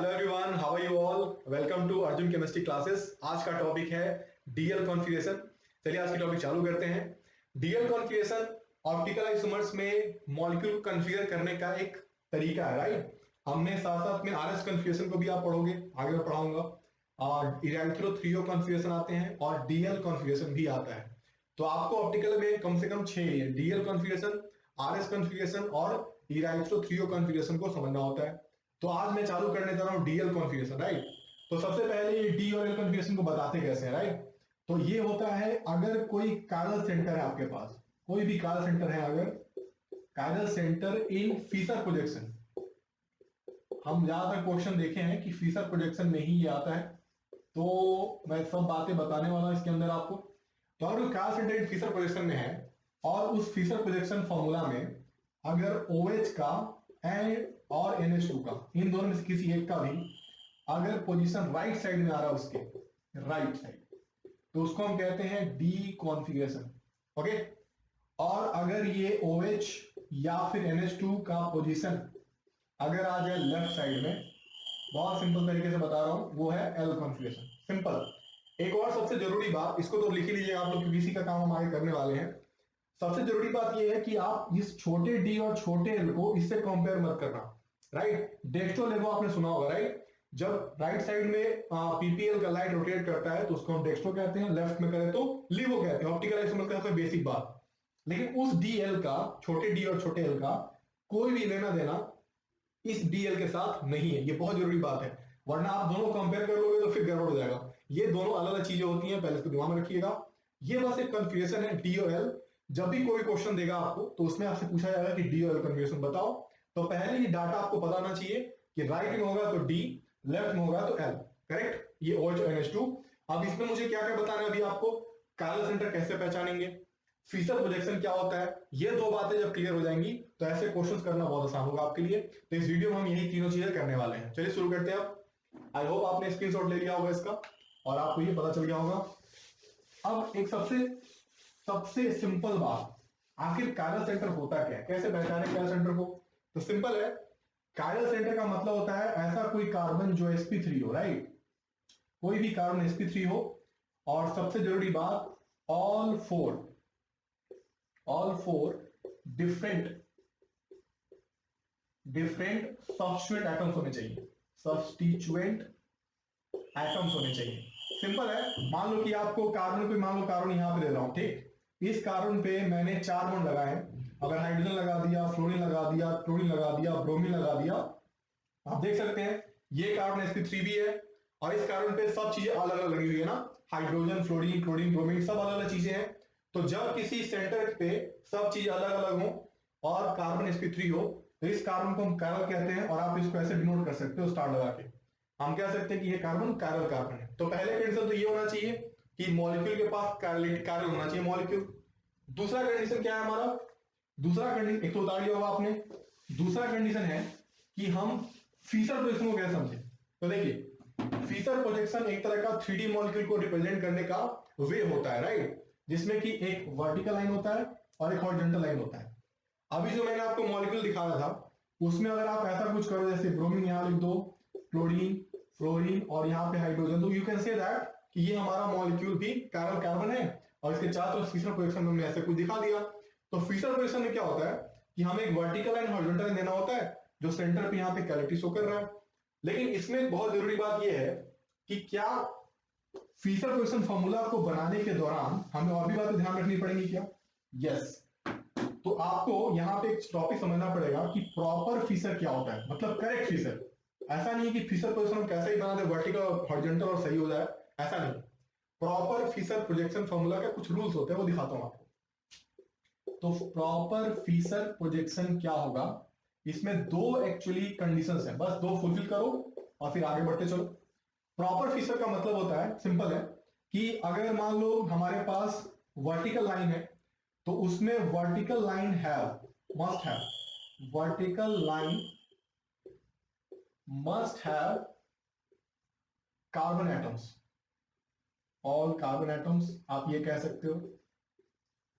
Hello everyone, how are you all? Welcome to Arjun chemistry classes. आज का topic है DL configuration. चलिए आज की टॉपिक चालू करते हैं। डीएल कॉन्फ़िगरेशन ऑप्टिकल आइसोमर्स में मॉलिक्यूल कॉन्फ़िगर करने का एक तरीका है, राइट? हमने साथ साथ में आरएस कॉन्फ़िगरेशन को भी आप पढ़ोगे, आगे मैं पढ़ाऊंगा। और इरेंथ्रो कॉन्फ़िगरेशन आते हैं और डीएल कॉन्फ़िगरेशन भी आता है। तो आपको ऑप्टिकल में कम से कम 6 डीएल कॉन्फ़िगरेशन, आरएस कॉन्फ़िगरेशन और इरेंथ्रो कॉन्फ़िगरेशन को समझना होता है। तो आज मैं चालू करने जा रहा हूं डीएल कॉन्फ़िगरेशन, राइट? तो सबसे पहले ये डी और एल कॉन्फ़िगरेशन को बताते कैसे हैं, राइट? तो ये होता है अगर कोई कायरल सेंटर है आपके पास, कोई भी कायरल सेंटर है, अगर कायरल सेंटर इन फीसर प्रोजेक्शन, हम ज्यादातर क्वेश्चन देखे हैं कि फीसर प्रोजेक्शन में ही ये आता है, तो मैं सब बातें बताने वाला हूं इसके अंदर आपको। तो अगर कायरल सेंटर इन फीसर प्रोजेक्शन में है और उस फीसर प्रोजेक्शन फॉर्मूला में अगर OH का एंड और NH2 का, इन दोनों में से किसी एक का भी अगर पोजीशन राइट साइड में आ रहा है, उसके राइट साइड, तो उसको हम कहते हैं डी कॉन्फ़िगरेशन। ओके। और अगर ये OH या फिर NH2 का पोजीशन अगर आ जाए लेफ्ट साइड में, बहुत सिंपल तरीके से बता रहा हूं, वो है एल कॉन्फ़िगरेशन। सिंपल। एक और सबसे जरूरी बात, इसको तो लिख ही लीजिए आप लोग, क्योंकि इसी का काम हम आगे करने वाले हैं। सबसे जरूरी बात यह है कि आप इस छोटे डी और छोटे एल को इससे कंपेयर मत करना, राइट? डेक्स्ट्रो लेवो आपने सुना होगा, राइट? जब राइट साइड में पीपीएल का लाइट रोटेट करता है तो उसको हम डेक्स्ट्रो कहते हैं, लेफ्ट में करें तो लिवो कहते हैं। ऑप्टिकल आइसोमर का सबसे बेसिक बात। लेकिन उस डीएल का, छोटे डी और छोटे एल का कोई भी लेना देना इस डीएल के साथ नहीं है। ये बहुत जरूरी बात है, वरना आप दोनों कंपेयर कर लोगे तो फिर गड़बड़ हो जाएगा। ये दोनों अलग अलग चीजें होती हैं, पहले इसको दिमाग में रखिएगा। ये बस एक कंफ्यूजन है, डी और एल। जब भी कोई क्वेश्चन देगा आपको तो उसमें आपसे पूछा जाएगा कि डी और एल कन्फर्मेशन बताओ, तो पहले ये डाटा आपको पता होना चाहिए कि राइट में होगा तो डी, लेफ्ट में होगा तो एल, करेक्ट? ये OH और NH2। अब इसमें मुझे क्या क्या बताना है अभी आपको, कायरल सेंटर कैसे पहचानेंगे, फीसर प्रोजेक्शन क्या होता है, ये दो बातें जब क्लियर हो जाएंगी तो ऐसे क्वेश्चंस करना बहुत आसान होगा आपके लिए। तो इस वीडियो में हम यही तीनों चीजें करने वाले हैं। चलिए शुरू करते हैं। अब आई होप आपने स्क्रीनशॉट ले लिया होगा इसका और आपको ये पता चल गया होगा। अब एक सबसे सबसे सिंपल बात, आखिर कायरल सेंटर होता क्या है, कैसे पहचाने कायरल सेंटर को? तो सिंपल है, कायरल सेंटर का मतलब होता है ऐसा कोई कार्बन जो sp3 हो, राइट? कोई भी कार्बन sp3 हो, और सबसे जरूरी बात, all four different substituent atoms होने चाहिए, सब्स्टिट्यूएंट एटम्स होने चाहिए। सिंपल है, मान लो कि आपको कार्बन पे, मान लो कार्बन यहां पे दे रहा हूं, ठीक? इस कार्बन पे मैंने 4 बॉन्ड लगाए, अगर हाइड्रोजन लगा दिया, फ्लोरीन लगा दिया, क्लोरीन लगा दिया, ब्रोमीन लगा दिया, आप देख सकते हैं ये कार्बन sp3 भी है और इस कार्बन पे सब चीजें अलग अलग लगी हुई है ना, हाइड्रोजन, फ्लोरीन, क्लोरीन, ब्रोमीन, सब अलग अलग चीजें हैं। तो जब किसी सेंटर पे सब चीज अलग अलग हो और कार्बन sp3 हो, तो इस कार्बन को हम कायरल कहते हैं। और आप इसको ऐसे डिनोट कर सकते हो स्टार लगा के, हम कह सकते हैं कि ये कार्बन कायरल कार्बन है। तो पहले कंडीशन तो ये होना चाहिए कि मॉलिक्यूल के पास कायरल होना चाहिए मॉलिक्यूल। दूसरा कंडीशन क्या है हमारा? दूसरा कंडीशन, एक तो उतार लिया होगा आपने। दूसरा कंडीशन है कि हम फीसर प्रोजेक्शन को कैसे समझे। तो देखिए, फीसर प्रोजेक्शन एक तरह का 3D मॉलिक्यूल को रिप्रेजेंट करने का वे होता है, राइट? जिसमें कि एक वर्टिकल लाइन होता है और एक हॉरिजॉन्टल लाइन होता है। अभी जो मैंने आपको मॉलिक्यूल दिखाया था, उसमें अगर आप ऐसा कुछ करो, जैसे ब्रोमीन यहां लिख दो, क्लोरीन, फ्लोरीन और यहाँ पे हाइड्रोजन, तो यू कैन से दैट कि ये हमारा मॉलिक्यूल भी कायरल कार्बन है और इसके चारों तरफ फीसर प्रोजेक्शन में ऐसे कुछ दिखा दिया। तो फीसर प्रोजेक्शन में क्या होता है कि हमें एक वर्टिकल लाइन, हॉरिजॉन्टल लाइन देना होता है जो सेंटर पे यहाँ पे कैविटी शो कर रहा है। लेकिन इसमें बहुत जरूरी बात यह है कि क्या फीसर प्रोजेक्शन फॉर्मूला को बनाने के दौरान हमें और भी बातें ध्यान रखनी पड़ेंगी क्या? यस। तो आपको यहाँ पे एक टॉपिक समझना पड़ेगा कि प्रॉपर फीसर क्या होता है, मतलब करेक्ट फीसर। ऐसा नहीं कि फीसर प्रोजेक्शन हम कैसे ही बना दे, वर्टिकल और हॉरिजॉन्टल और सही हो जाए, ऐसा नहीं। प्रॉपर फीसर प्रोजेक्शन फॉर्मूला के कुछ रूल्स होते हैं, वो दिखाता हूं आपको। तो प्रॉपर फीसर प्रोजेक्शन क्या होगा, इसमें दो एक्चुअली कंडीशंस हैं, बस दो फुलफिल करो और फिर आगे बढ़ते चलो। प्रॉपर फीसर का मतलब होता है, सिंपल है, कि अगर मान लो हमारे पास वर्टिकल लाइन है, तो उसमें vertical line must have, vertical line must have carbon atoms, all carbon atoms, आप ये कह सकते हो।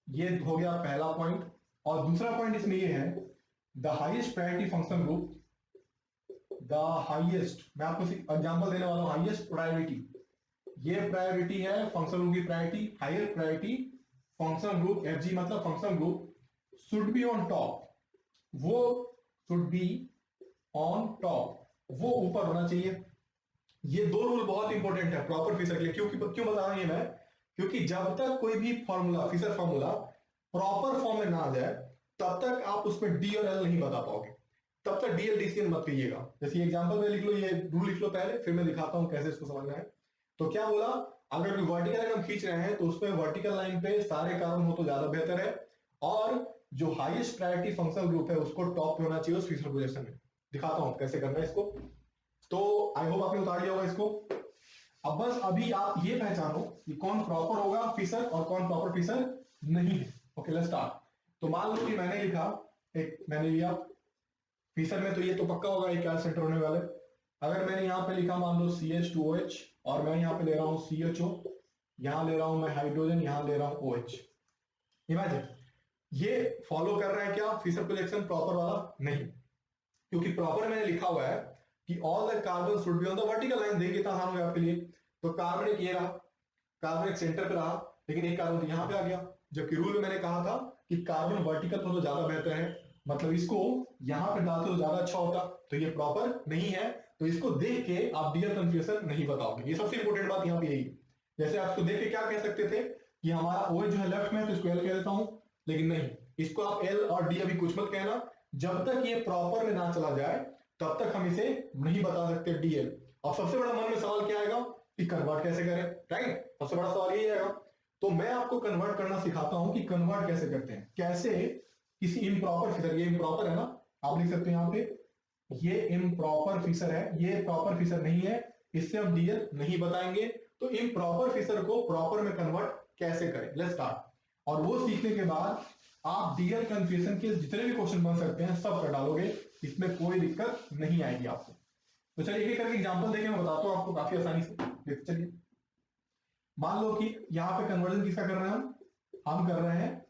ये हो गया पहला पॉइंट। और दूसरा पॉइंट इसमें ये है, the highest priority function group, the highest, मैं आपको एग्जांपल देने वाला हूं, हाईएस्ट प्रायोरिटी, ये प्रायोरिटी है फंक्शनल ग्रुप की priority, higher priority functional group, FG मतलब functional group should be on top, वो शुड बी ऑन टॉप, वो ऊपर होना चाहिए। ये दो रूल बहुत इंपॉर्टेंट है प्रॉपर फिशर के लिए। क्यों बता रहा हूं ये मैं, क्योंकि जब तक कोई भी formula, Fischer formula proper form में ना आ जाए तब तक आप उसमें डी और एल नहीं बता पाओगे, तब तक डीएल डीसीएल मत कहिएगा। जैसे एग्जांपल में लिख लो, ये रूल लिख लो पहले, फिर मैं दिखाता हूं कैसे इसको समझना है। तो क्या बोला, अगर कोई वर्टिकल लाइन हम खींच रहे हैं तो उसमें वर्टिकल लाइन पे सारे कार्बन हो तो ज्यादा बेहतर है, और जो हाईएस्ट प्रायोरिटी फंक्शनल ग्रुप है उसको टॉप पे होना चाहिए उस फिशर प्रोजेक्शन में। दिखाता हूं कैसे करना है इसको। तो आई होप आपने उतार लिया होगा इसको। अब बस अभी आप ये पहचानो कि कौन प्रॉपर होगा फिशर और कौन प्रॉपर फिशर नहीं है। Okay let's start. तो मान लो कि मैंने लिखा, एक मैंने लिया फिशर में, तो ये तो पक्का होगा एक सेंटर होने वाले। अगर मैंने यहाँ पे लिखा मान लो CH2OH, और मैं यहाँ पे ले रहा हूँ CHO, यहाँ ले रहा हूं मैं हाइड्रोजन, यहाँ ले रहा हूं OH। इमेजिन ये फॉलो कर रहा है क्या फिशर प्रोजेक्शन प्रॉपर वाला? नहीं, क्योंकि प्रॉपर मैंने लिखा हुआ है कि all the carbon should be on the vertical line. देखिए कितना आसान हो आपके लिए। तो कार्बन एक ये रहा, कार्बन एक सेंटर पे रहा, लेकिन एक कार्बन यहाँ पे आ गया, जबकि रूल में मैंने कहा था कि कार्बन वर्टिकल पर तो ज्यादा बेहतर है, मतलब इसको यहाँ पे डालते तो ज्यादा अच्छा होता। तो ये प्रॉपर नहीं है, तो इसको देख के आप डीएल कंफ्यूजन नहीं बताओगे। ये सबसे इंपॉर्टेंट बात यहाँ पे यही। जैसे आप इसको देख के क्या कह सकते थे कि हमारा OH जो है लेफ्ट में, तो इसको एल कह देता हूं, लेकिन नहीं, इसको आप एल और डी अभी कुछ मत कहना, जब तक ये प्रॉपर में ना चला जाए तब तक हम इसे नहीं बता सकते डीएल। अब सबसे बड़ा मन में सवाल क्या आएगा कि कन्वर्ट कैसे करें, राइट? सबसे बड़ा सवाल यही आएगा। तो मैं आपको कन्वर्ट करना सिखाता हूं कि कन्वर्ट कैसे करते हैं, कैसे किसी इम्प्रॉपर फिशर, ये इम्प्रॉपर है ना, आप लिख सकते हैं यहाँ पे ये इम्प्रॉपर फिशर है, ये प्रॉपर फिशर नहीं है, इससे हम डीएल नहीं बताएंगे। तो इम्प्रॉपर फिशर को प्रॉपर में कन्वर्ट कैसे करें, लेट्स स्टार्ट। और वो सीखने के बाद आप डीएल कंफ्यूजन के जितने भी क्वेश्चन बन सकते हैं सब कर डालोगे, इसमें कोई दिक्कत नहीं आएगी आपको। तो चलिए एक करके एग्जांपल देके मैं बताता हूं आपको काफी आसानी से। चलिए मान लो कि यहाँ पे कन्वर्जन किसका कर रहे हैं हम कर रहे हैं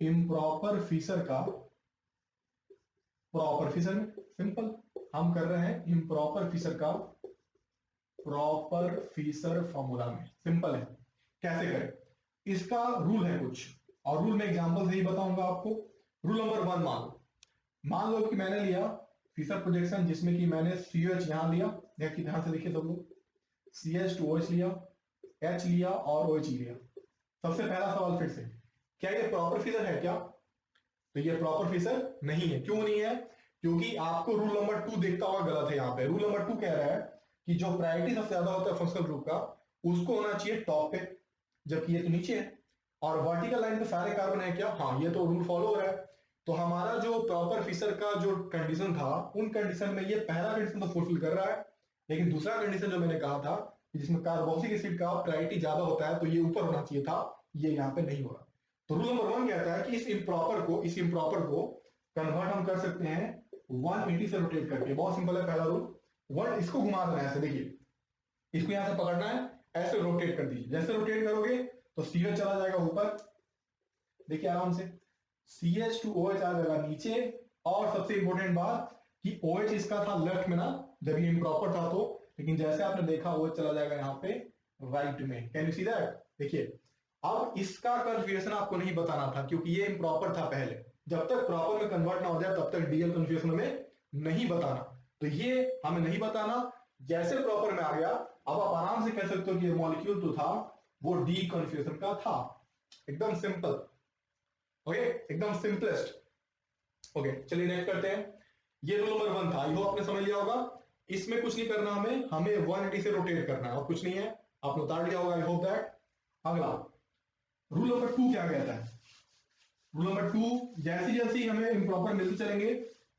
इम्प्रॉपर फिशर का प्रॉपर फिशर में। सिंपल, हम कर रहे हैं इम्प्रॉपर फिशर का प्रॉपर फिशर फॉर्मूला में। सिंपल है, कैसे करें इसका रूल है कुछ, और रूल में एग्जांपल से ही बताऊंगा आपको। रूल नंबर 1 मान लो कि मैंने लिया फिशर प्रोजेक्शन जिसमें कि मैंने CH यहां लिया, देखिए ध्यान से देखिए सब लोग, CH2OH लिया, H लिया और OH लिया। सबसे पहला सवाल फिर से, क्या ये प्रॉपर फिशर है क्या? तो ये प्रॉपर फिशर नहीं है। क्यों नहीं है? क्योंकि आपको रूल नंबर 2 देखता हुआ गलत है। यहाँ पे रूल नंबर 2 कह रहा है कि जो प्रायोरिटी सबसे ज्यादा होता है फंक्शनल ग्रुप का, उसको होना चाहिए टॉप पे, जबकि ये तो नीचे है। और वर्टिकल लाइन पे सारे कार्बन है क्या? हाँ, ये तो रूल फॉलो हो रहा है। तो हमारा जो प्रॉपर फिशर का जो कंडीशन था, उन कंडीशन में ये पहला कंडीशन तो फुलफिल कर रहा है, लेकिन दूसरा कंडीशन जो मैंने कहा था जिसमें कार्बोक्सिलिक एसिड का प्रायोरिटी ज्यादा होता है, तो ये ऊपर होना चाहिए था, ये यहाँ पे नहीं हो रहा। तो रूल नंबर 1 कहता है कि इस इम्प्रॉपर को कन्वर्ट हम कर सकते हैं 180 से रोटेट करके। बहुत सिंपल है पहला रूल। इसको घुमा देना है ऐसे, देखिए इसको यहां से पकड़ना है, ऐसे रोटेट कर दीजिए। जैसे रोटेट करोगे तो CH चला जाएगा ऊपर, देखिए आराम से, CH2OH आ जाएगा नीचे। और सबसे इंपॉर्टेंट बात कि OH इसका था लेफ्ट में ना, जब ये इम्प्रॉपर था तो, लेकिन जैसे आपने देखा OH चला जाएगा यहाँ पे राइट में। Can you see that? देखिए अब इसका कन्फ्यूजन आपको नहीं बताना था क्योंकि ये इम्प्रॉपर था पहले। जब तक प्रॉपर में कन्वर्ट ना हो जाए तब तक डीएल कन्फ्यूजन में नहीं बताना, तो ये हमें नहीं बताना। जैसे प्रॉपर में आ गया, अब आप आराम से कह सकते हो कि ये मॉलिक्यूल तो था वो डी कन्फ्यूजन का था। एकदम सिंपल, ओके, एकदम सिंपलेस्ट। ओके चलिए नेक्स्ट करते हैं। ये रूल नंबर 1 था, ये आपने समझ लिया होगा। इसमें कुछ नहीं करना, हमें 180 से रोटेट करना है और कुछ नहीं है, आपने उतार लिया होगा। I hope that. अगला रूल नंबर 2 क्या कहता है? रूल नंबर 2, जैसी जैसी हमें इम्प्रॉपर मिलते चलेंगे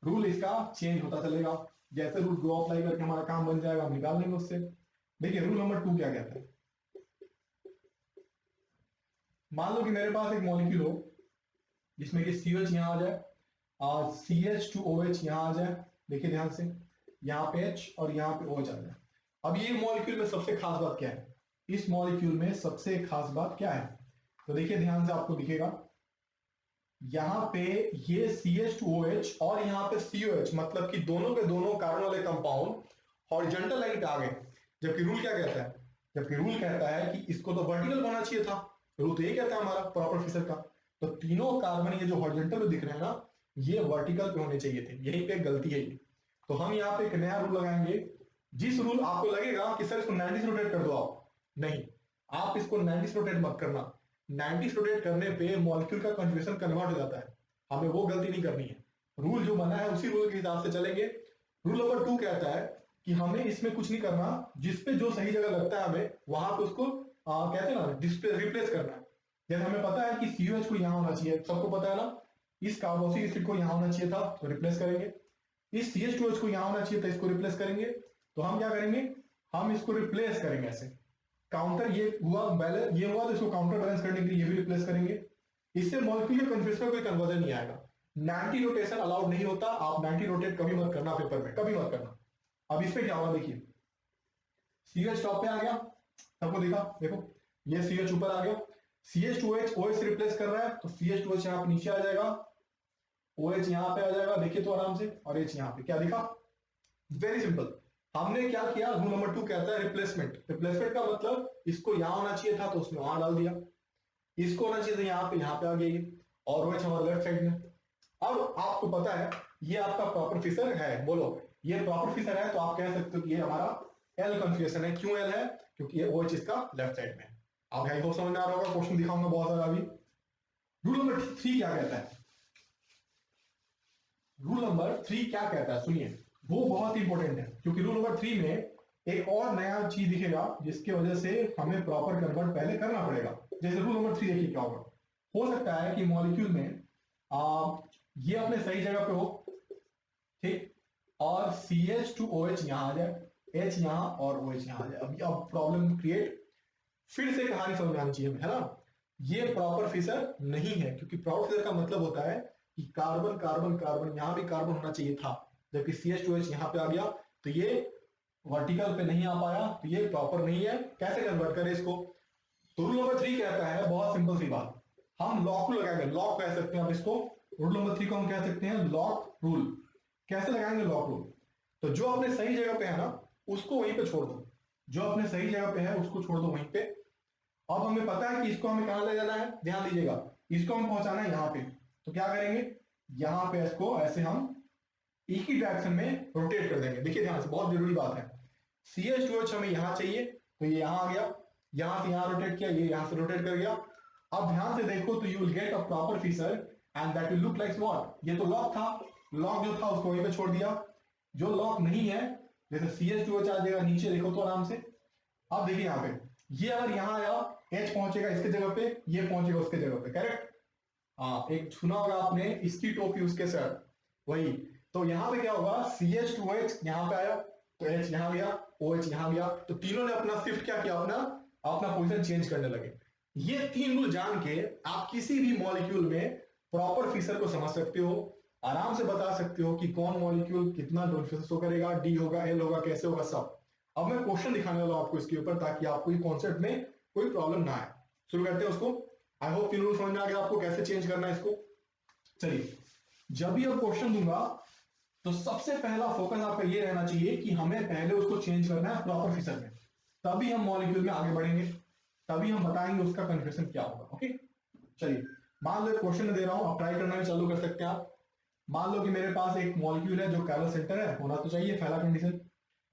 रूल इसका चेंज होता चलेगा। जैसे रूल ड्रॉ अप्लाई करके हमारा काम बन जाएगा, हम निकाल लेंगे उससे। देखिए रूल नंबर 2 क्या कहता है। मान लो कि मेरे पास एक मॉलिक्यूल हो जिसमें कि CH यहां आ जाए और CH2OH यहां आ जाए। देखिए ध्यान से, यहाँ पे H और यहाँ पे OH आ जाए। अब ये मॉलिक्यूल में सबसे खास बात क्या है? इस मॉलिक्यूल में सबसे खास बात क्या है? तो देखिए ध्यान से, आपको दिखेगा यहाँ पे ये CH2OH और यहाँ पे COH, मतलब कि दोनों के दोनों कार्बन वाले कंपाउंड हॉरिजॉन्टल लाइन पे आ गए। जबकि रूल क्या कहता है, जबकि रूल कहता है कि इसको तो वर्टिकल होना चाहिए था। रूल तो ये कहता है हमारा प्रॉपर फिशर का। तो तीनों कार्बन ये जो हॉरिजॉन्टल पे दिख रहे हैं ना, ये वर्टिकल पे होने चाहिए थे। यहीं पे गलती है ये। तो हम यहाँ पे एक नया रूल लगाएंगे। जिस रूल आपको लगेगा कि सर इसको 90 से रोटेट कर दो, आप नहीं, आप इसको 90 से रोटेट मत करना। 90 से रोटेट करने पे मॉलिक्यूल का कॉन्फ़िगरेशन कन्वर्ट हो जाता है। हमें वो गलती नहीं करनी है। रूल जो बना है उसी रूल के हिसाब से चलेंगे। रूल नंबर 2 कहता है कि हमें इसमें कुछ नहीं करना, जिसपे जो सही जगह लगता है हमें वहां पे उसको कहते हैं ना डिस्प्ले रिप्लेस करना है। जैसे हमें पता है कि COH को यहाँ होना चाहिए, सबको पता है ना, इस कार्बोक्सिलिक एसिड को यहाँ होना चाहिए था, तो रिप्लेस करेंगे। इस CH2OH को यहाँ होना चाहिए था, इसको रिप्लेस करेंगे। तो हम क्या करेंगे, हम इसको रिप्लेस करेंगे ऐसे। काउंटर ये हुआ बैलेंस, ये हुआ, तो इसको काउंटर बैलेंस करने के लिए ये भी रिप्लेस करेंगे। इससे मॉलिक्यूलर कॉन्फ़िगरेशन में कोई कन्वर्जन नहीं आएगा। 90 रोटेशन अलाउड नहीं होता। आप 90 रोटेट कभी मत करना पेपर में, कभी मत करना। अब इस पे क्या हुआ देखिए, CH टॉप पे आ गया, सबको दिखा, देखो ये CH ऊपर आ गया। CH2OH OH से रिप्लेस कर रहा है, तो CH2OH यहाँ पे नीचे आ जाएगा, OH यहाँ पे आ जाएगा, देखिए तो आराम से, और H यहाँ पे। क्या दिखा, वेरी सिंपल। हमने क्या किया, रूल नंबर 2 कहता है रिप्लेसमेंट। रिप्लेसमेंट का मतलब इसको यहां होना चाहिए था तो उसने वहां डाल दिया, इसको होना चाहिए था यहाँ पे आ गया ये, और OH हमारे लेफ्ट साइड में। अब आपको पता है ये आपका प्रॉपर फिशर है, बोलो ये प्रॉपर फिशर है, तो आप कह सकते हो कि ये हमारा एल कॉन्फ़िगरेशन है। क्यों एल है, क्योंकि ये OH इसका लेफ्ट साइड में। अब आई होप समझ में आ रहा होगा, क्वेश्चन दिखाऊंगा बहुत सारा अभी। रूल नंबर 3 क्या कहता है, रूल नंबर 3 क्या कहता है सुनिए, वो बहुत इंपॉर्टेंट है। क्योंकि रूल नंबर 3 में एक और नया चीज दिखेगा जिसकी वजह से हमें प्रॉपर कन्वर्ट पहले करना पड़ेगा। जैसे रूल नंबर 3 देखिए क्या होगा। हो सकता है कि मॉलिक्यूल में ये अपने सही जगह पे हो, ठीक, और CH2OH यहां आ जाए, H यहां और OH यहां आ जाए। अब प्रॉब्लम क्रिएट, फिर से कहानी समझ आनी चाहिए, है ना। ये प्रॉपर फिशर नहीं है, क्योंकि प्रॉपर फिशर का मतलब होता है कि कार्बन कार्बन कार्बन, यहां भी कार्बन होना चाहिए था, जबकि CH2OH यहां पे आ गया, तो ये वर्टिकल पे नहीं आ पाया, तो ये प्रॉपर नहीं है। कैसे कन्वर्ट करें इसको, तो रूल नंबर 3 कहता है बहुत सिंपल सी बात, हम लॉक लगाएंगे, लॉक कह सकते हैं आप इसको। रूल नंबर 3 को हम कह सकते हैं लॉक रूल। कैसे लगाएंगे लॉक रूल, तो जो अपने सही जगह पे है ना उसको वहीं पे छोड़ दो, जो अपने सही जगह पे है उसको छोड़ दो वहीं पे। अब हमें पता है कि इसको हमें कहां ले जाना है, ध्यान दीजिएगा, इसको हम पहुंचाना है यहाँ पे। तो क्या करेंगे, यहाँ पे इसको ऐसे हम एक ही डायरेक्शन में रोटेट कर देंगे। देखिए ध्यान से, बहुत जरूरी बात है। CH2OH हमें यहाँ चाहिए, तो ये यहाँ आ गया, यहाँ से यहाँ रोटेट किया, ये यहाँ से रोटेट कर गया। अब ध्यान से देखो तो you will get a proper Fischer and that will look like what, ये तो लॉक था, लॉक जो था उसको वहीं पे छोड़ दिया। जो लॉक नहीं है, जैसे CH2OH आ जाएगा नीचे, देखो तो आराम से। अब देखिए यहाँ पे, ये अगर यहाँ आया, H पहुंचेगा इसके जगह पे, ये पहुंचेगा उसके जगह पे, करेक्ट। हाँ, एक सुना होगा आपने इसकी टोपी उसके सर, वही। तो यहाँ पे क्या होगा, CH2OH यहाँ पे आया, तो H यहाँ गया, OH यहाँ गया, तो तीनों ने अपना शिफ्ट क्या किया, अपना अपना पोजीशन चेंज करने लगे। ये 3 रूल जान के आप किसी भी मॉलिक्यूल में प्रॉपर फिशर को समझ सकते हो, आराम से बता सकते हो कि कौन मॉलिक्यूल कितना फिशर शो करेगा, डी होगा, एल होगा, कैसे होगा, सब। अब मैं क्वेश्चन दिखाने वाला हूं आपको इसके ऊपर, ताकि आपको कॉन्सेप्ट में कोई प्रॉब्लम ना आए। शुरू करते हैं उसको। आई होप 3 रूल समझ में आ गया आपको कैसे चेंज करना है इसको। चलिए, जब भी अब क्वेश्चन दूंगा तो सबसे पहला फोकस आपका ये रहना चाहिए कि हमें पहले उसको चेंज करना है प्रॉपर फिशर में, तभी हम मॉलिक्यूल में आगे बढ़ेंगे, तभी हम बताएंगे उसका कन्फिग्रेशन क्या होगा। ओके, चलिए, मान लो क्वेश्चन दे रहा हूं, आप ट्राई करना भी चालू कर सकते हैं आप। मान लो कि मेरे पास एक मॉलिक्यूल है जो कैलर सेंटर है, होना तो चाहिए पहला कंडीशन,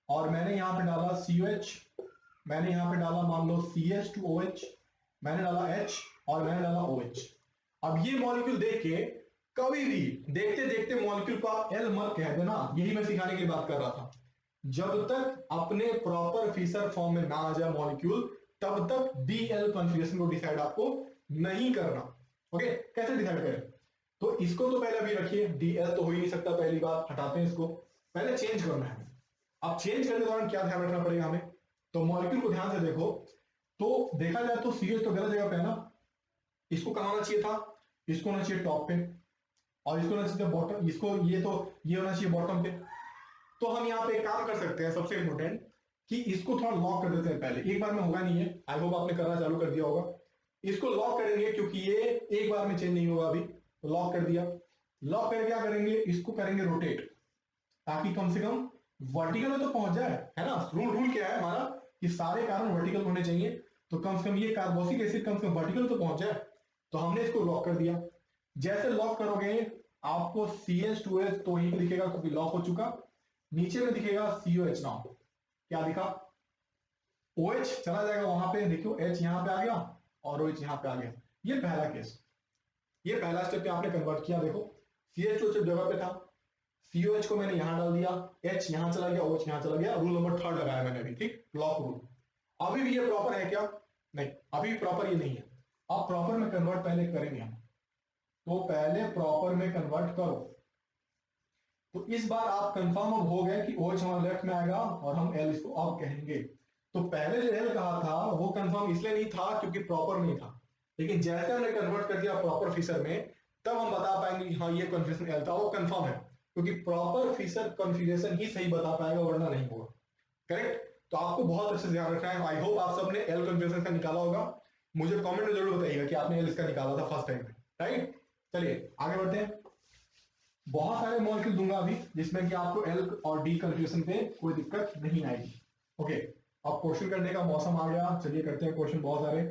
और मैंने यहां पे डाला COH, मैंने यहां पे डाला मान लो CH2OH, मैंने डाला H, और मैंने डाला OH। अब ये मॉलिक्यूल देख के कभी भी देखते देखते मॉलिक्यूल को आप एल मत कह देना, यही मैं सिखाने की बात कर रहा था। जब तक अपने प्रॉपर फिशर फॉर्म में ना आ जाए मॉलिक्यूल, तब तक DL कॉन्फ़िगरेशन को डिसाइड आपको नहीं करना। ओके, कैसे डिसाइड करें, तो इसको तो पहले अभी रखिए, DL तो हो ही नहीं सकता, पहली बात हटाते हैं इसको, पहले चेंज करना है। अब चेंज करने के दौरान क्या ध्यान रखना पड़ेगा हमें, तो मॉलिक्यूल को ध्यान से देखो, तो देखा जाए तो CH तो गलत जगह पे है ना, इसको कहां होना चाहिए था, इसको होना चाहिए टॉप पे, और इसको होना चाहिए बॉटम, इसको ये तो ये होना चाहिए बॉटम पे। तो हम यहाँ पे एक काम कर सकते हैं, सबसे इंपॉर्टेंट, कि इसको थोड़ा लॉक कर देते हैं पहले, एक बार में होगा नहीं है, आई होप आपने करना चालू कर दिया होगा। इसको लॉक करेंगे क्योंकि ये एक बार में चेंज नहीं होगा अभी, तो लॉक कर दिया। लॉक करके क्या करेंगे, इसको करेंगे रोटेट, ताकि कम से कम वर्टिकल में तो पहुंच जाए, है ना। रूल क्या है हमारा कि सारे कार्बन वर्टिकल होने चाहिए, तो कम से कम ये कार्बोक्सिलिक एसिड कम से कम वर्टिकल तो पहुंच जाए। तो हमने इसको लॉक कर दिया। जैसे लॉक करोगे आपको CH2H तो वहीं पे दिखेगा क्योंकि लॉक हो चुका, नीचे में दिखेगा COH नाउ, क्या दिखा, OH चला जाएगा वहां पे, देखो H यहां पे आ गया और OH यहां पे आ गया। ये पहला केस, ये पहला स्टेप पे आपने कन्वर्ट किया। देखो CH2 जगह पे था, COH को मैंने यहां डाल दिया, H यहां चला गया, OH यहां चला गया। रूल नंबर 3 लगाया मैंने अभी, ठीक, लॉक रूल। अभी भी ये प्रॉपर है क्या, नहीं, अभी प्रॉपर ये नहीं है। अब प्रॉपर में कन्वर्ट पहले करेंगे हम, तो पहले प्रॉपर में कन्वर्ट करो। तो इस बार आप कंफर्म अब हो गए कि OH हमारे लेफ्ट में आएगा और हम L इसको अब कहेंगे। तो पहले जो L कहा था वो कंफर्म इसलिए नहीं था क्योंकि प्रॉपर नहीं था, लेकिन जैसे हमने कन्वर्ट कर दिया प्रॉपर फिशर में, तब हम बता पाएंगे कि हाँ ये कन्फ्यूजन L था, वो कंफर्म है, क्योंकि प्रॉपर फिशर कॉन्फ़िगरेशन ही सही बता पाएगा, वरना नहीं होगा। करेक्ट। तो आपको बहुत अच्छे से ध्यान रखना है। आई होप आप सबने L कन्फ्यूजन का निकाला होगा। मुझे कमेंट में जरूर बताइएगा कि आपने L इसका निकाला था फर्स्ट टाइम में, राइट। चलिए आगे बढ़ते हैं। बहुत सारे मॉलिक्यूल दूंगा अभी जिसमें कि आपको L और D कन्फ्यूजन पे कोई दिक्कत नहीं आएगी। ओके, अब क्वेश्चन करने का मौसम आ गया। चलिए करते हैं क्वेश्चन बहुत सारे।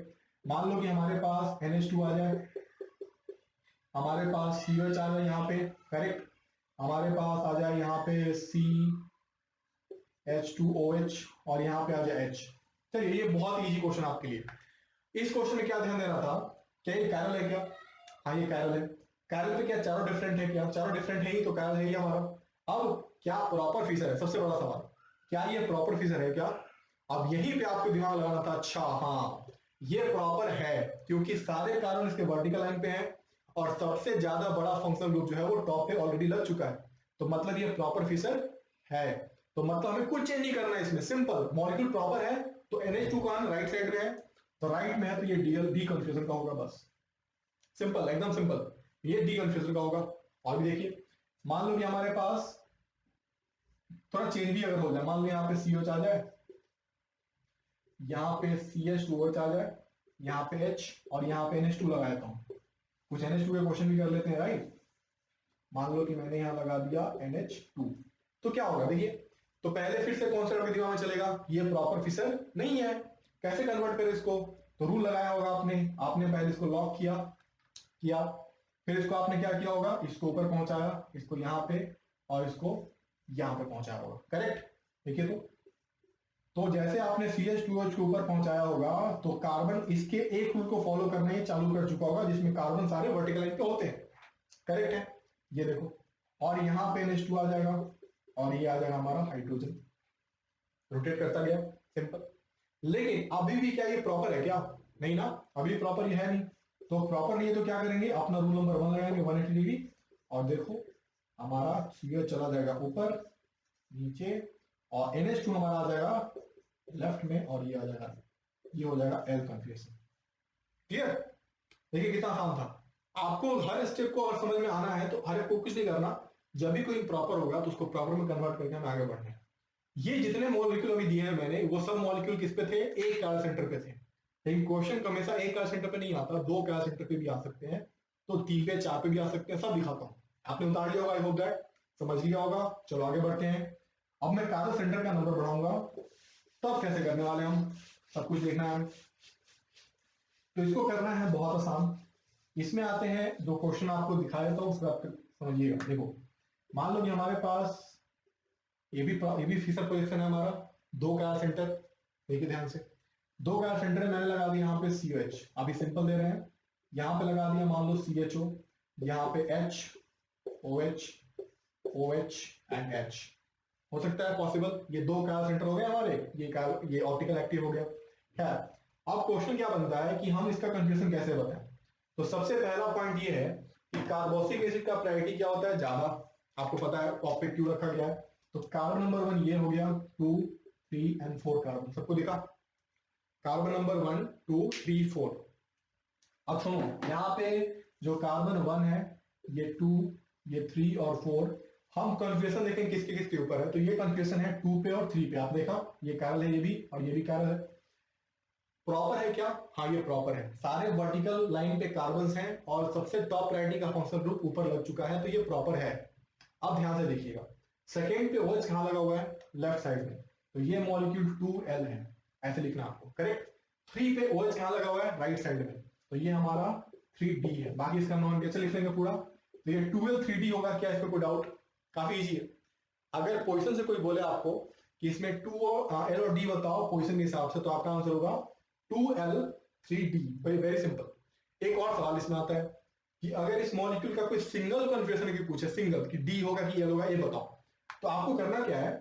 मान लो कि हमारे पास NH2 आ जाए, हमारे पास COH आ जाए यहाँ पे, करेक्ट, हमारे पास आ जाए यहाँ पे CH2OH और यहाँ पे आ जाए H। चलिए ये बहुत इजी क्वेश्चन आपके लिए। इस क्वेश्चन में क्या ध्यान देना था, क्या ये कैरल है क्या, हाँ ये कैरल है। कैरल पे क्या चारों डिफरेंट है क्या, चारों डिफरेंट है ही, तो कैरल है ही हमारा। अब क्या प्रॉपर फीचर है, सबसे बड़ा सवाल, क्या ये प्रॉपर फीचर है क्या। अब यहीं पे आपको दिमाग लगाना था, अच्छा हाँ ये प्रॉपर है, क्योंकि सारे कार्बन इसके वर्टिकल लाइन पे हैं और सबसे ज्यादा बड़ा फंक्शनल ग्रुप जो है वो टॉप पे ऑलरेडी लग चुका है, तो मतलब ये प्रॉपर फीचर है। तो मतलब हमें कुछ चेंज नहीं करना है इसमें, सिंपल, मॉलिक्यूल प्रॉपर है तो NH2 का राइट साइड में है, तो राइट में है तो ये डी कंफ्यूजन का होगा, बस सिंपल, एकदम सिंपल, ये डी कंफ्यूजन का होगा। और भी देखिए, मान लो कि हमारे पास थोड़ा चेंज भी अगर हो जाए, मान लो यहाँ पे COH आ जाए, यहाँ पे CH2OH आ जाए, यहाँ पे H और यहाँ पे NH2 लगा देता हूँ। कुछ NH2 के क्वेश्चन भी कर लेते हैं, राइट। मान लो कि मैंने यहाँ लगा दिया NH2, तो क्या होगा देखिए, तो पहले फिर से कौन सा टॉपिक दिमाग में चलेगा, ये प्रॉपर फिशर नहीं है, कैसे कन्वर्ट करें इसको। तो रूल लगाया होगा आपने पहले इसको लॉक किया, फिर इसको आपने क्या किया होगा, इसको ऊपर पहुंचाया, इसको यहाँ पे और इसको यहाँ पे पहुंचाया होगा, करेक्ट। देखिए तो जैसे आपने CH2H के ऊपर पहुंचाया होगा तो कार्बन इसके एक रूल को फॉलो करने चालू कर चुका होगा, जिसमें कार्बन सारे वर्टिकल लाइन पे होते हैं, करेक्ट है। ये देखो, और यहाँ पे NH2 आ जाएगा और ये आ जाएगा हमारा हाइड्रोजन, रोटेट करता गया, सिंपल। लेकिन अभी भी क्या ये प्रॉपर है क्या, नहीं ना, अभी प्रॉपर ये है नहीं। तो प्रॉपर नहीं है तो क्या करेंगे, अपना रूल नंबर 1 लगाएंगे 180 डिग्री, और देखो हमारा CH चला जाएगा ऊपर नीचे और NH2 हमारा आ जाएगा लेफ्ट में और ये आ जाएगा, ये हो जाएगा L कन्फिगरेशन। क्लियर। देखिए कितना आसान था। आपको हर स्टेप को अगर समझ में आना है तो हर एक को कुछ नहीं करना, जब भी कोई प्रॉपर होगा तो उसको प्रॉपर में कन्वर्ट करके हमें आगे बढ़ना है। ये जितने मॉलिक्यूल अभी दिए हैं मैंने, वो सब मॉलिक्यूल किस पे थे, एक कार्य सेंटर पे थे। लेकिन क्वेश्चन हमेशा एक कार्य सेंटर पे नहीं आता, 2 कार्य सेंटर पे भी आ सकते हैं, तो 3 पे 4 पे भी आ सकते हैं, सब दिखाता हूँ। आपने उतार लिया होगा, आई होप दैट समझ लिया होगा। चलो आगे बढ़ते हैं। अब मैं कार्य सेंटर का नंबर बढ़ाऊंगा, तब कैसे करने वाले हम, सब कुछ देखना है। तो इसको करना है बहुत आसान। इसमें आते हैं जो क्वेश्चन आपको दिखाया था उसको आप समझिएगा। देखो मान लो कि हमारे पास ये भी फिशर पोजीशन है हमारा, 2 कार्य सेंटर, देखिए ध्यान से, 2 कार्य सेंटर है, मैंने लगा दिया यहाँ पे COH, अभी सिंपल दे रहे हैं, यहाँ पे लगा दिया मान लो CHO, यहाँ पे H OH OH and H, हो सकता है पॉसिबल, ये 2 कार्य सेंटर हो गए हमारे, ये ऑप्टिकल एक्टिव हो गया। खैर अब क्वेश्चन क्या बनता है कि हम इसका कंफ्यूजन कैसे बताएं। तो सबसे पहला पॉइंट ये है कि कार्बोक्सिलिक एसिड का प्रायोरिटी क्या होता है, ज्यादा, आपको पता है टॉप पे क्यों रखा गया है। तो कार्बन नंबर 1 ये हो गया, 2 3 एंड 4 कार्बन, सबको दिखा, कार्बन नंबर 1 2 3 4। अब सुनो, यहाँ पे जो कार्बन 1 है, ये 2 ये 3 और 4, हम कंफ्यूजन देखें किसके किसके ऊपर है, तो ये कंफ्यूजन है 2 पे और 3 पे। आप देखा ये कार्बन है, ये भी और ये भी कार्बन है। प्रॉपर है क्या? हाँ ये प्रॉपर है, सारे वर्टिकल लाइन पे कार्बन्स हैं और सबसे टॉप प्रायोरिटी का फंक्शनल ग्रुप ऊपर लग चुका है, तो ये प्रॉपर है। अब ध्यान से देखिएगा, सेकेंड पे OH कहां लगा हुआ है? लेफ्ट साइड में, तो ये मॉलिक्यूल 2L है, ऐसे लिखना आपको, करेक्ट। 3 पे OH कहां लगा हुआ है? राइट साइड में, तो ये हमारा 3D है, बाकी इसका नॉन कैसे लिख लेंगे पूरा, तो ये 2L 3D होगा। क्या इसमें कोई डाउट? काफी इजी है। अगर पोजिशन से कोई बोले आपको कि इसमें L और D बताओ पोजिशन के हिसाब से, तो आपका आंसर होगा 2L 3D। Very simple. एक और सवाल इसमें आता है कि अगर इस मॉलिक्यूल का कोई सिंगल कॉन्फ़िगरेशन की पूछे, सिंगल कि D होगा कि L होगा, ये बताओ, तो आपको करना क्या है,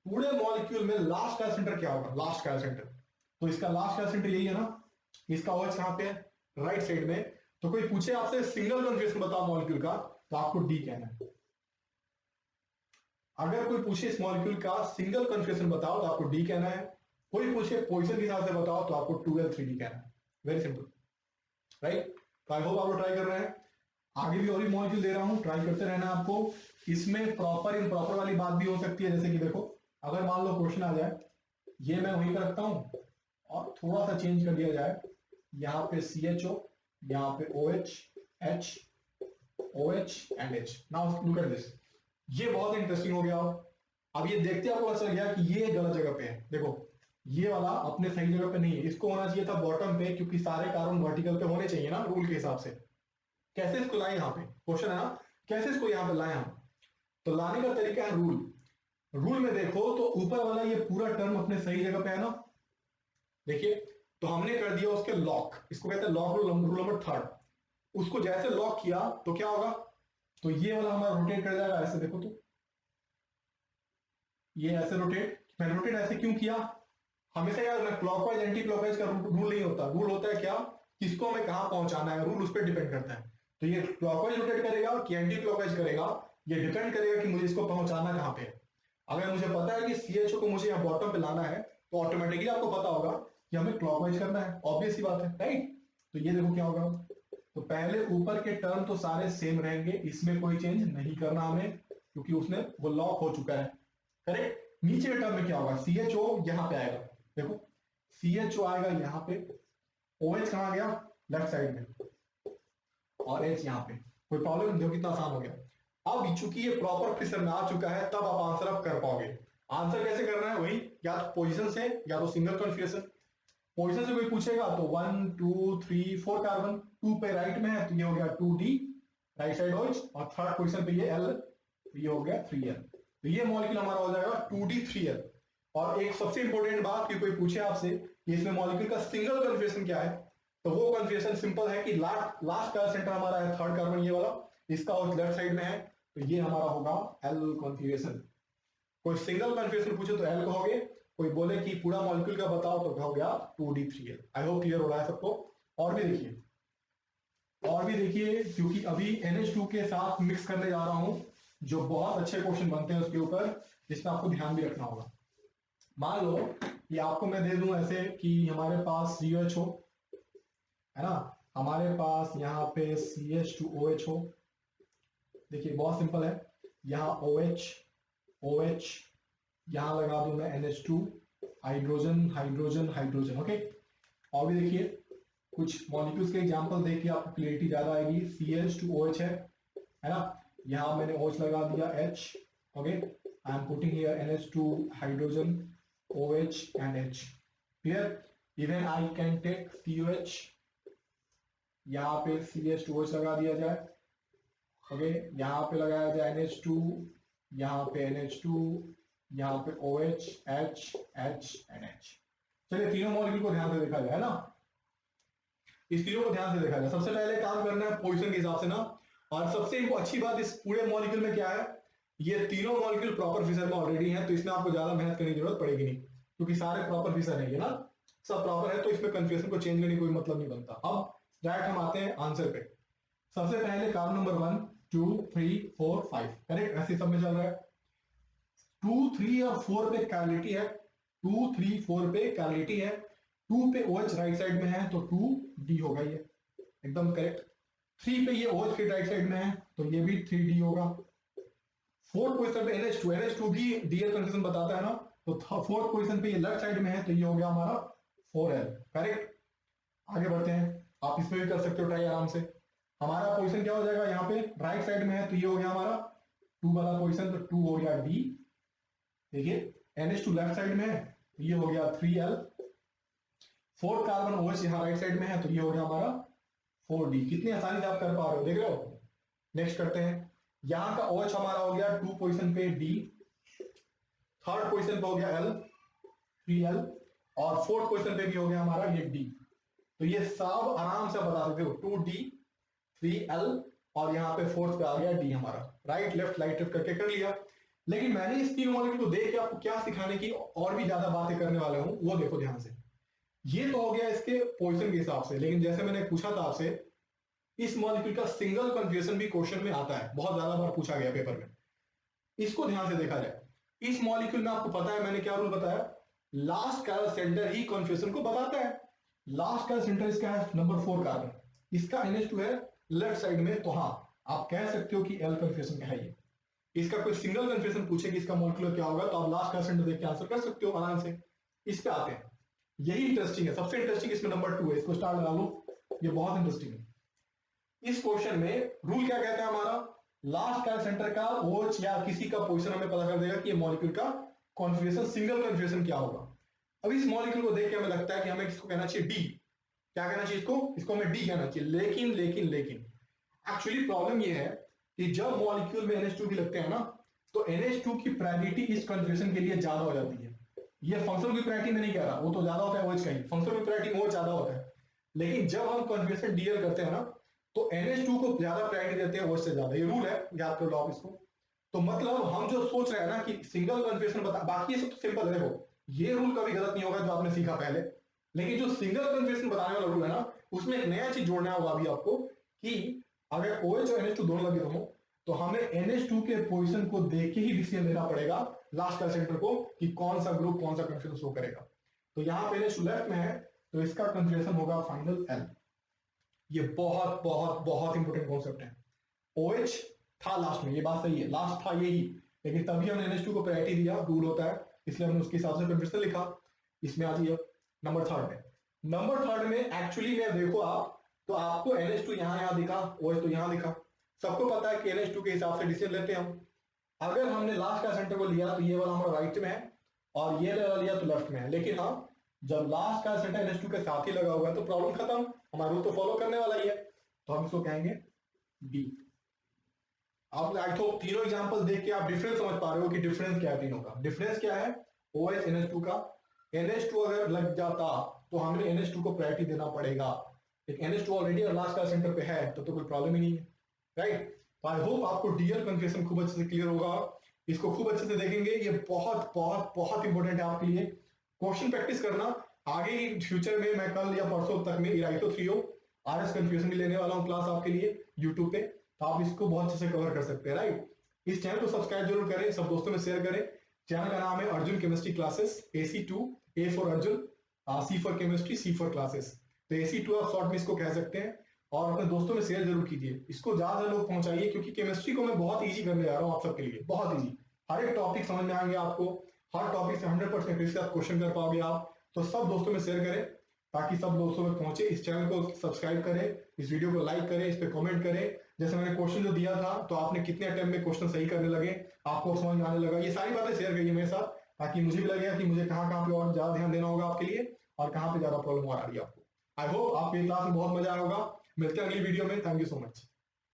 पूरे मॉलिक्यूल में लास्ट का सेंटर क्या होगा? लास्ट का सेंटर, तो इसका लास्ट का सेंटर यही है ना, इसका OH कहां पे है? राइट साइड में। तो कोई पूछे आपसे सिंगल कॉन्फ़िगरेशन बताओ मॉलिक्यूल का, तो आपको D कहना है। अगर कोई पूछे इस मॉलिक्यूल का सिंगल कॉन्फ़िगरेशन बताओ, तो आपको D कहना है। कोई पूछे पोजीशन के हिसाब से बताओ, तो आपको 2L 3D कहना है। Very simple, right. तो आई होप आप लोग ट्राई कर रहे हैं। आगे भी और भी मॉलिक्यूल दे रहा हूं, ट्राई करते रहना आपको। इसमें प्रॉपर इम्प्रॉपर वाली बात भी हो सकती है, जैसे कि देखो, अगर मान लो क्वेश्चन आ जाए, ये मैं वहीं पर रखता हूं और थोड़ा सा चेंज कर दिया जाए, यहाँ पे CHO, यहाँ पे OH, H, OH and H। Now look at this, ये बहुत इंटरेस्टिंग हो गया। अब ये देखते आपको पता चल गया कि ये गलत जगह पे है। देखो, ये वाला अपने सही जगह पे नहीं है, इसको होना चाहिए था बॉटम पे, क्योंकि सारे कार्बन वर्टिकल पे होने चाहिए ना रूल के हिसाब से। कैसे इसको लाए यहाँ पे, क्वेश्चन है ना, कैसे इसको यहाँ पे लाए हम? तो लाने का तरीका है रूल। रूल में देखो तो ऊपर वाला ये पूरा टर्म अपने सही जगह पे है ना, देखिए। तो हमने कर दिया उसके लॉक, इसको कहते हैं लॉक रूल नंबर 3। उसको जैसे लॉक किया तो क्या होगा, तो ये वाला हमारा रोटेट कर जाएगा ऐसे। देखो तो ये ऐसे रोटेट, मैं रोटेट ऐसे क्यों किया, हमेशा याद रखना क्लॉकवाइज एंटी क्लॉकवाइज का रूल नहीं होता। रूल होता है क्या, किसको हमें कहां पहुंचाना है, रूल उस पर डिपेंड करता है। तो ये क्लॉकवाइज रोटेट करेगा कि एंटी क्लॉकवाइज करेगा, ये डिपेंड करेगा कि मुझे इसको पहुंचाना कहां पे। अगर मुझे पता है कि CHO को मुझे यहाँ बॉटम पे लाना है, तो ऑटोमेटिकली आपको पता होगा कि हमें क्लॉकवाइज करना है, ऑब्वियस सी बात है, राइट। तो ये देखो क्या होगा, तो पहले ऊपर के टर्म तो सारे सेम रहेंगे, इसमें कोई चेंज नहीं करना हमें, क्योंकि उसने वो लॉक हो चुका है, करेक्ट। नीचे के टर्म में क्या होगा, CHO यहाँ पे आएगा, देखो CHO आएगा यहाँ पे, OH कहां गया? लेफ्ट साइड में, और H यहाँ पे। कोई प्रॉब्लम? जो कितना आसान हो गया। अब चूंकि ये प्रॉपर फिशर में आ चुका है, तब आप आंसर अब कर पाओगे। आंसर कैसे करना है, वही या तो पोजीशन से या तो सिंगल कॉन्फ़िगरेशन। पोजीशन से कोई पूछेगा तो 1 2 3 4 कार्बन, 2 पे राइट में है तो ये हो गया 2D राइट साइड OH, और थर्ड पोजीशन पे ये L, तो ये हो गया 3L। तो ये मॉलिक्यूल हमारा हो जाएगा 2D 3L। और एक सबसे इंपॉर्टेंट बात कि कोई पूछे आपसे कि इसमें मॉलिक्यूल का सिंगल कॉन्फ़िगरेशन क्या है, तो वो कॉन्फ़िगरेशन सिंपल है कि लास्ट का सेंटर हमारा है थर्ड कार्बन, ये वाला, इसका OH लेफ्ट साइड में है, तो ये हमारा होगा L कॉन्फ़िगरेशन। कोई सिंगल कॉन्फ़िगरेशन पूछे तो L कहोगे, कोई बोले कि पूरा मॉलिक्यूल का बताओ तो हो गया 2D 3L। I hope clear हो रहा है सबको। और भी देखिए, क्योंकि अभी NH2 के साथ मिक्स करने जा रहा हूं, जो बहुत अच्छे क्वेश्चन बनते हैं उसके ऊपर, जिसमें आपको ध्यान भी रखना होगा। मान लो कि आपको मैं दे दूं ऐसे कि हमारे पास CH हो, है ना, हमारे पास यहाँ पे CH2OH हो। देखिए बहुत सिंपल है, यहाँ OH OH, यहां लगा दूं मैं NH2, hydrogen hydrogen hydrogen, okay. और भी देखिए कुछ मॉलिक्यूल्स के एग्जांपल देखिए, आपको क्लियरिटी ज्यादा आएगी। CH2OH है ना, यहां मैंने OH लगा दिया H, okay. I am putting here NH2 hydrogen OH and H, clear. Even I can take COH, यहाँ पे CH2OH लगा दिया जाए, ओके। यहाँ पे लगाया जाए NH2, यहाँ पे NH2, यहाँ पे OH H H and H। चलिए तीनों मॉलिक्यूल को ध्यान से देखा जाए ना, इस तीनों को ध्यान से देखा जाए। सबसे पहले काम करना है पोजीशन के हिसाब से ना, और सबसे अच्छी बात इस पूरे मॉलिक्यूल में क्या है, ये तीनों मॉलिक्यूल प्रॉपर फिशर में ऑलरेडी हैं, तो इसमें आपको ज्यादा मेहनत करने की जरूरत पड़ेगी नहीं, क्योंकि सारे प्रॉपर फिशर है ये ना, सब प्रॉपर है, तो इसमें कन्फ्यूजन को चेंज करने की कोई मतलब नहीं बनता। अब डायरेक्ट हम आते हैं आंसर पे। सबसे पहले कार्बन नंबर 1 2 3 4 5, करेक्ट, ऐसे सब में चल रहा है। 2 3 और 4 पे कैलिटी है, 2 3 4 पे कैलिटी है, 2 पे OH राइट साइड में है तो 2D होगा, ये एकदम करेक्ट। 3 पे ये OH के राइट साइड में है तो ये भी 3D होगा। 4th पोजीशन पे NH2 भी DL कन्फर्मेशन बताता है ना, तो 4th पोजीशन पे ये लेफ्ट साइड में है तो ये हो गया हमारा 4L, करेक्ट। आगे बढ़ते हैं, आप इसमें भी कर सकते हो ट्राई आराम से। हमारा पोजीशन क्या हो जाएगा, यहाँ पे राइट साइड में है तो ये हो गया हमारा 2 वाला पोजीशन, तो 2 हो गया डी। देखिए NH2 लेफ्ट साइड में है तो ये हो गया 3L। फोर्थ कार्बन OH यहाँ राइट साइड में है तो ये हो गया हमारा 4D। कितनी आसानी से आप कर पा रहे हो, देख रहे हो। नेक्स्ट करते हैं, यहाँ का OH हमारा हो गया 2 पोजीशन पे D, थर्ड पोजीशन पे हो गया L 3L, और फोर्थ पोजीशन पे भी हो गया हमारा ये D। तो ये सब आराम से बता सकते हो 2D 3L, और यहाँ पे फोर्थ पे आ गया D हमारा। राइट लेफ्ट करके कर लिया। लेकिन मैंने इस तीन मॉलिक्यूल को देख के आपको क्या सिखाने की और भी ज्यादा बातें करने वाले हूं वो देखो ध्यान से। ये तो हो गया इसके पोजीशन के हिसाब से, लेकिन जैसे मैंने पूछा था आपसे, इस मॉलिक्यूल का सिंगल कन्फ्यूजन भी क्वेश्चन में आता है, बहुत ज्यादा बार पूछा गया पेपर में। इसको ध्यान से देखा जाए, इस मॉलिक्यूल में आपको पता है मैंने क्या रूल बताया, लास्ट का सेंटर ही कन्फ्यूजन को बताता है। लास्ट का सेंटर इसका है नंबर 4 कार्बन, इसका NH2 है लेफ्ट साइड में, तो हाँ आप कह सकते हो कि L कन्फ्यूजन का है ये। इसका कोई सिंगल कन्फ्यूजन पूछे कि इसका मॉलिक्यूल क्या होगा तो आप लास्ट का सेंटर देख के आंसर कर सकते हो आराम से। इस पे आते हैं, यही इंटरेस्टिंग है, सबसे इंटरेस्टिंग इसमें नंबर 2 है, इसको स्टार लगा लो, ये बहुत इंटरेस्टिंग है। इस क्वेश्चन में रूल क्या कहता है हमारा, लास्ट का सेंटर का OH या किसी का पोजीशन हमें पता कर देगा कि ये मॉलिक्यूल का कॉन्फ़िगरेशन, सिंगल कन्फ्यूजन क्या होगा। अब इस मॉलिक्यूल को देख के हमें लगता है कि हमें इसको कहना चाहिए डी। क्या कहना चाहिए इसको हमें डी कहना चाहिए। लेकिन एक्चुअली प्रॉब्लम ये है कि जब मॉलिक्यूल में NH2 भी लगते हैं ना, तो NH2 की प्रायोरिटी इस कन्फ्यूजन के लिए ज्यादा हो जाती है। ये फंक्शनल की प्रायोरिटी में नहीं कह रहा, वो तो ज्यादा होता है OH का ही, फंक्शनल की प्रायोरिटी में ज्यादा होता है। लेकिन जब हम कन्फ्यूजन डीएल करते हैं ना, तो NH2 को ज्यादा प्रायोरिटी देते हैं OH से ज्यादा। ये रूल है, याद कर लो आप इसको। तो मतलब हम जो सोच रहे हैं ना कि सिंगल कन्फ्यूजन बता, बाकी ये सब तो सिंपल है। देखो ये रूल कभी गलत नहीं होगा जो आपने सीखा पहले, लेकिन जो सिंगल कन्फ्यूजन बताने वाला रूल है ना, उसमें एक नया चीज जोड़ना होगा अभी आपको, कि अगर OH और NH2 दोनों लगे हो तो हमें NH2 के पोजीशन को देख के ही डिसीजन लेना पड़ेगा लास्ट का सेंटर को, कि कौन सा ग्रुप कौन सा कन्फ्यूजन शो करेगा। तो यहाँ पे NH2 लेफ्ट में है तो इसका कन्फ्यूजन होगा फाइनल L। ये बहुत बहुत बहुत इंपॉर्टेंट कॉन्सेप्ट है। OH था लास्ट में, ये बात सही है, लास्ट था यही, लेकिन तभी हमने NH2 को प्रायोरिटी दिया, रूल होता है, इसलिए हमने उसके हिसाब से कन्फ्यूजन लिखा। इसमें आ जाइए नंबर थर्ड में। नंबर थर्ड में एक्चुअली में देखो आप, तो आपको NH2 यहाँ दिखा, OH तो यहाँ दिखा। सबको पता है कि NH2 के हिसाब से डिसीजन लेते हैं हम। अगर हमने लास्ट का सेंटर को लिया तो ये वाला हमारा राइट में है, और ये वाला लिया तो लेफ्ट में है। लेकिन हाँ, जब लास्ट का सेंटर NH2 के साथ ही लगा हुआ है तो प्रॉब्लम खत्म, हमारा रूल तो फॉलो करने वाला ही है, तो हम इसको कहेंगे डी। आप आई थिंक तीनों एग्जांपल देख के आप डिफरेंस समझ पा रहे हो कि डिफरेंस क्या है तीनों का। डिफरेंस क्या है, OH NH2 का। NH2 अगर लग जाता तो हमें NH2 को प्रायोरिटी देना पड़ेगा, लेकिन NH2 ऑलरेडी लास्ट का सेंटर पे है तो कोई प्रॉब्लम ही नहीं है, राइट। तो आई होप आपको डीएल कन्फ्यूजन खूब अच्छे से क्लियर होगा, इसको खूब अच्छे से देखेंगे, ये बहुत बहुत बहुत इंपॉर्टेंट है आपके लिए। क्वेश्चन प्रैक्टिस करना, आगे फ्यूचर में मैं कल या परसों तक में इराइटो 3O RS कन्फ्यूजन भी लेने वाला हूँ क्लास आपके लिए यूट्यूब पे, तो आप इसको बहुत अच्छे से कवर कर सकते हैं, राइट। इस चैनल को सब्सक्राइब जरूर करें, सब दोस्तों में शेयर करें। चैनल का नाम है Arjun chemistry classes, AC2, A for Arjun, C for chemistry, C for classes. तो AC2 आप शॉर्ट में इसको कह सकते हैं, और अपने दोस्तों में शेयर जरूर कीजिए, इसको ज्यादा लोग पहुंचाइए, क्योंकि केमिस्ट्री को मैं बहुत इजी करने जा रहा हूँ आप सबके लिए, बहुत इजी। हर एक टॉपिक समझ में आएंगे आपको, हर टॉपिक से 100% के साथ क्वेश्चन कर पाओगे आप। तो सब दोस्तों में शेयर करें ताकि सब दोस्तों में पहुंचे। इस चैनल को सब्सक्राइब करें, इस वीडियो को लाइक करें, इस पे कमेंट करें। जैसे मैंने क्वेश्चन जो दिया था तो आपने कितने अटेम्प्ट में क्वेश्चन सही करने लगे, आपको समझ में आने लगा, ये सारी बातें शेयर करिए मेरे साथ, ताकि मुझे भी लगेगा कि मुझे कहाँ पे और ज्यादा ध्यान देना होगा आपके लिए, और कहाँ पे ज्यादा प्रॉब्लम आ रही है आपको। आई होप आपको ये क्लास में बहुत मजा आया होगा। मिलते हैं अगली वीडियो में, थैंक यू सो मच।